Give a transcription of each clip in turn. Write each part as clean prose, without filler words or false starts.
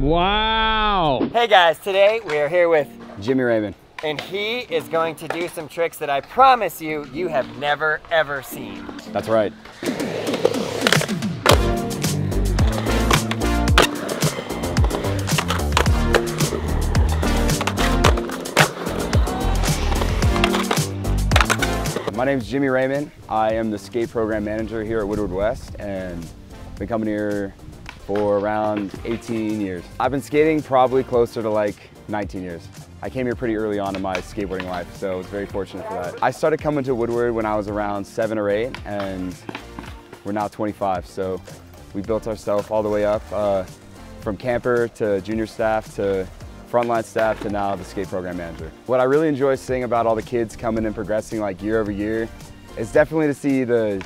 Wow. Hey guys, today we are here with Jimmy Raymond. and he is going to do some tricks that I promise you, you have never ever seen. That's right. My name is Jimmy Raymond. I am the skate program manager here at Woodward West and been coming here for around 18 years. I've been skating probably closer to like 19 years. I came here pretty early on in my skateboarding life, so I was very fortunate for that. I started coming to Woodward when I was around 7 or 8, and we're now 25, so we built ourselves all the way up from camper to junior staff to frontline staff to now the skate program manager. What I really enjoy seeing about all the kids coming and progressing like year over year is definitely to see the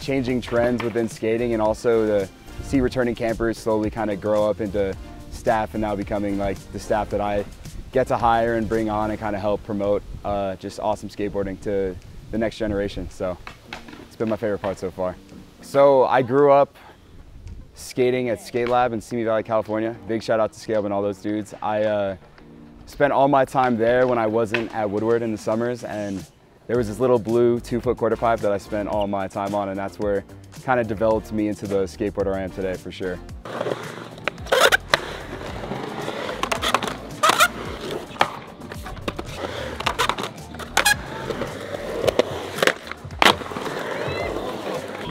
changing trends within skating and also to see returning campers slowly kind of grow up into staff and now becoming like the staff that I get to hire and bring on and kind of help promote just awesome skateboarding to the next generation. So it's been my favorite part so far. So I grew up skating at Skate Lab in Simi Valley, California. Big shout out to Scaleb and all those dudes. I spent all my time there when I wasn't at Woodward in the summers, and there was this little blue 2-foot quarter pipe that I spent all my time on, and that's where it kind of developed me into the skateboarder I am today for sure.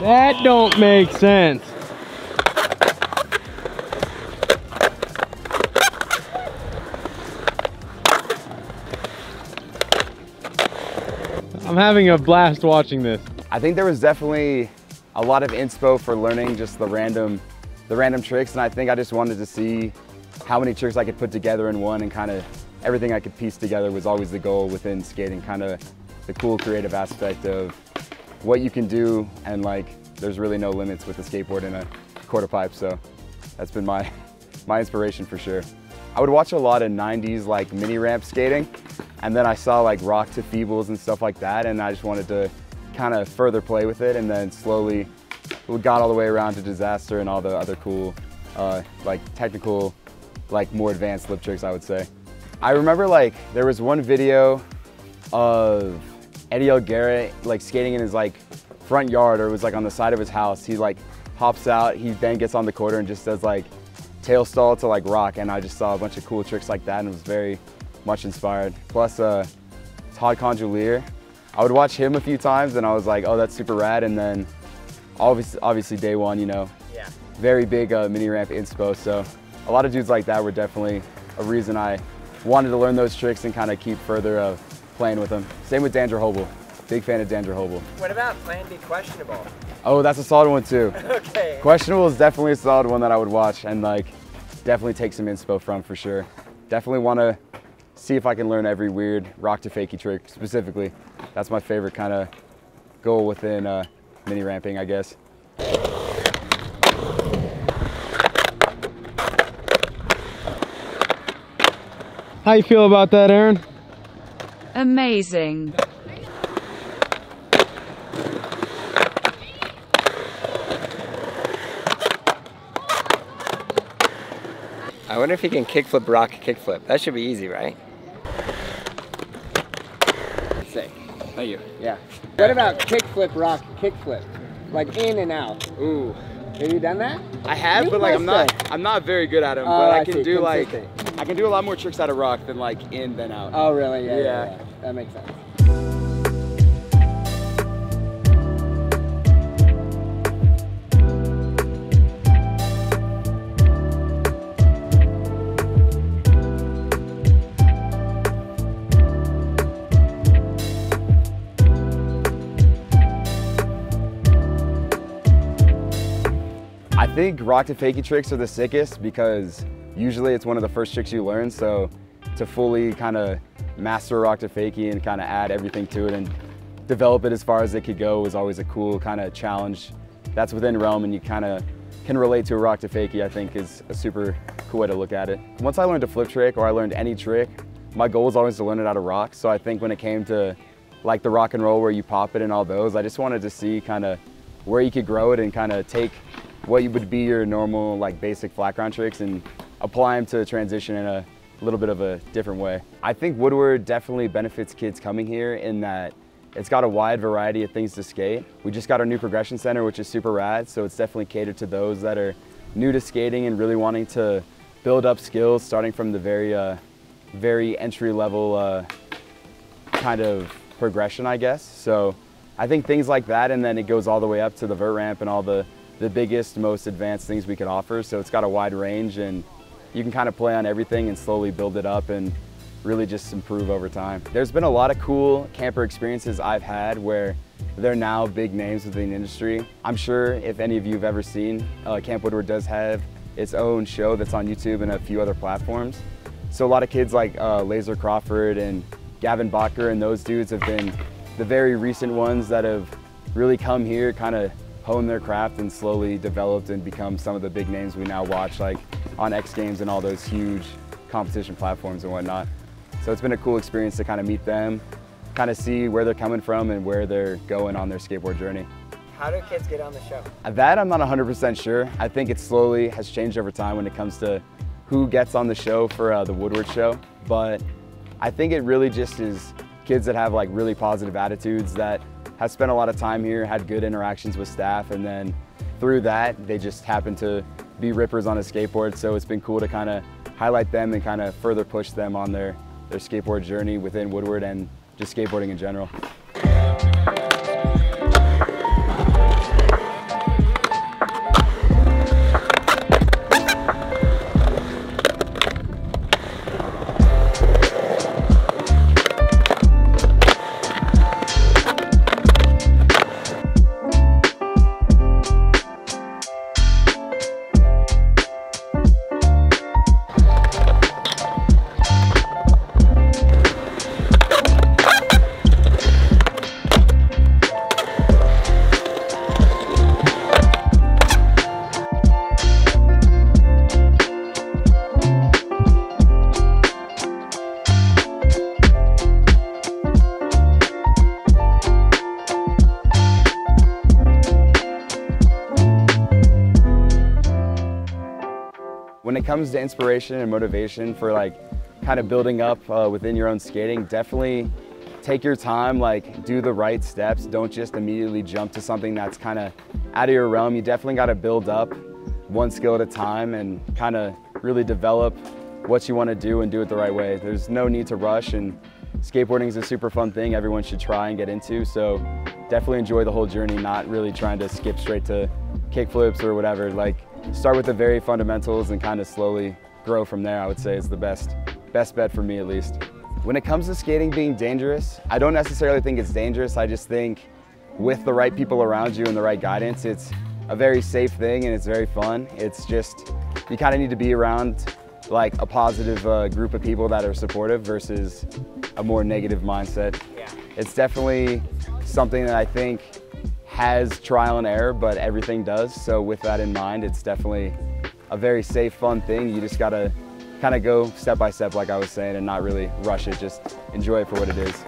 That don't make sense. I'm having a blast watching this. I think there was definitely a lot of inspo for learning just the random tricks, and I think I just wanted to see how many tricks I could put together in one, and kind of everything I could piece together was always the goal within skating, kind of the cool creative aspect of what you can do, and like there's really no limits with a skateboard and a quarter pipe, so that's been my inspiration for sure. I would watch a lot of 90s like mini ramp skating, and then I saw like rock to feebles and stuff like that, and I just wanted to kind of further play with it, and then slowly we got all the way around to disaster and all the other cool like technical, like more advanced lip tricks, I would say. I remember like there was one video of Eddie Garrett like skating in his like front yard, or it was like on the side of his house. He like hops out, he then gets on the quarter and just does like tail stall to like rock, and I just saw a bunch of cool tricks like that and was very much inspired. Plus Todd Conjulier, I would watch him a few times and I was like, oh, that's super rad. And then obviously day one, you know, yeah, very big mini ramp inspo. So a lot of dudes like that were definitely a reason I wanted to learn those tricks and kind of keep further playing with them. Same with Dandra Hobel. Big fan of Dandra Hobel. What about Plan B Questionable? Oh, that's a solid one too. Okay. Questionable is definitely a solid one that I would watch and like definitely take some inspo from for sure. Definitely want to see if I can learn every weird rock to fakie trick specifically. That's my favorite kind of goal within mini ramping, I guess. How you feel about that, Aaron? Amazing. I wonder if he can kickflip, rock, kickflip. That should be easy, right? Sick. Thank you. Yeah. What about kickflip, rock, kickflip? Like in and out. Ooh. Have you done that? I have, but like I'm not very good at them. But I can do like consistent. I can do a lot more tricks out of rock than like in than out. Oh really? Yeah. Yeah. That makes sense. I think rock to fakie tricks are the sickest because usually it's one of the first tricks you learn, so to fully kind of master rock to fakie and kind of add everything to it and develop it as far as it could go was always a cool kind of challenge that's within realm, and you kind of can relate to a rock to fakie. I think is a super cool way to look at it. Once I learned a flip trick or I learned any trick, my goal was always to learn it out of rock, so I think when it came to like the rock and roll where you pop it and all those, I just wanted to see kind of where you could grow it and kind of take what would be your normal like basic flat ground tricks and apply them to transition in a little bit of a different way. I think Woodward definitely benefits kids coming here in that it's got a wide variety of things to skate. We just got our new progression center, which is super rad, so it's definitely catered to those that are new to skating and really wanting to build up skills starting from the very entry level kind of progression, I guess. So I think things like that, and then it goes all the way up to the vert ramp and all the biggest, most advanced things we could offer. So it's got a wide range, and you can kind of play on everything and slowly build it up and really just improve over time. There's been a lot of cool camper experiences I've had where they're now big names within the industry. I'm sure if any of you have ever seen, Camp Woodward does have its own show that's on YouTube and a few other platforms. So a lot of kids like Laser Crawford and Gavin Bacher and those dudes have been the very recent ones that have really come here, kind of honed their craft and slowly developed and become some of the big names we now watch, like on X Games and all those huge competition platforms and whatnot. So it's been a cool experience to kind of meet them, kind of see where they're coming from and where they're going on their skateboard journey. How do kids get on the show? That I'm not 100% sure. I think it slowly has changed over time when it comes to who gets on the show for the Woodward show. But I think it really just is kids that have like really positive attitudes, that have spent a lot of time here, had good interactions with staff, and then through that, they just happen to be rippers on a skateboard. So it's been cool to kind of highlight them and kind of further push them on their skateboard journey within Woodward and just skateboarding in general. When it comes to inspiration and motivation for like kind of building up within your own skating, definitely take your time, like do the right steps. Don't just immediately jump to something that's kind of out of your realm. You definitely got to build up one skill at a time and kind of really develop what you want to do and do it the right way. There's no need to rush, and skateboarding is a super fun thing everyone should try and get into. So definitely enjoy the whole journey, not really trying to skip straight to kick flips or whatever. Like, start with the very fundamentals and kind of slowly grow from there, I would say is the best bet for me at least. When it comes to skating being dangerous, I don't necessarily think it's dangerous. I just think with the right people around you and the right guidance, it's a very safe thing and it's very fun. It's just, you kind of need to be around like a positive group of people that are supportive versus a more negative mindset. Yeah. It's definitely something that I think has trial and error, but everything does. So with that in mind, it's definitely a very safe, fun thing. You just gotta kind of go step by step, like I was saying, and not really rush it. Just enjoy it for what it is.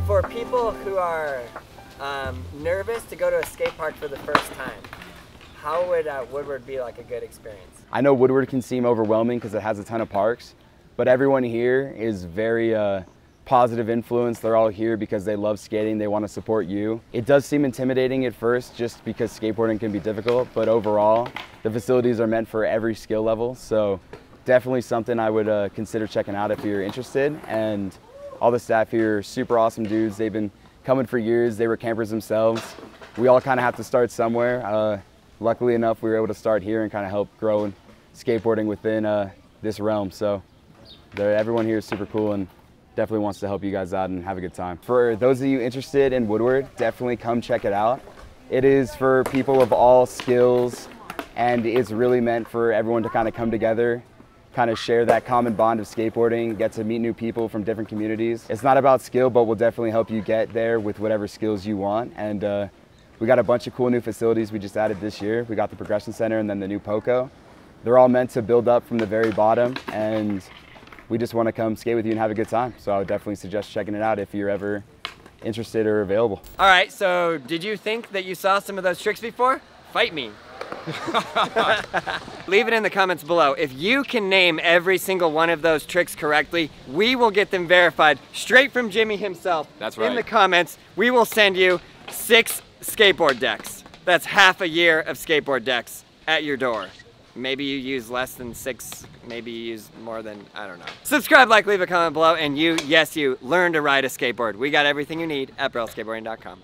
For people who are nervous to go to a skate park for the first time, how would Woodward be like a good experience? I know Woodward can seem overwhelming because it has a ton of parks, but everyone here is very positive influence. They're all here because they love skating. They want to support you. It does seem intimidating at first just because skateboarding can be difficult, but overall, the facilities are meant for every skill level. So definitely something I would consider checking out if you're interested. And all the staff here are super awesome dudes. They've been coming for years. They were campers themselves. We all kind of have to start somewhere. Luckily enough, we were able to start here and kind of help grow skateboarding within this realm. So everyone here is super cool and definitely wants to help you guys out and have a good time. For those of you interested in Woodward, definitely come check it out. It is for people of all skills, and it's really meant for everyone to kind of come together, kind of share that common bond of skateboarding, get to meet new people from different communities. It's not about skill, but we'll definitely help you get there with whatever skills you want. And we got a bunch of cool new facilities we just added this year. We got the Progression Center and then the new POCO. They're all meant to build up from the very bottom, and we just want to come skate with you and have a good time. So I would definitely suggest checking it out if you're ever interested or available. All right, so did you think that you saw some of those tricks before? Fight me. Leave it in the comments below. If you can name every single one of those tricks correctly, we will get them verified straight from Jimmy himself. That's right. In the comments, we will send you 6 skateboard decks. That's half a year of skateboard decks at your door. Maybe you use less than 6, maybe you use more than, I don't know. Subscribe, like, leave a comment below, and you, yes you, learn to ride a skateboard. We got everything you need at BrailleSkateboarding.com.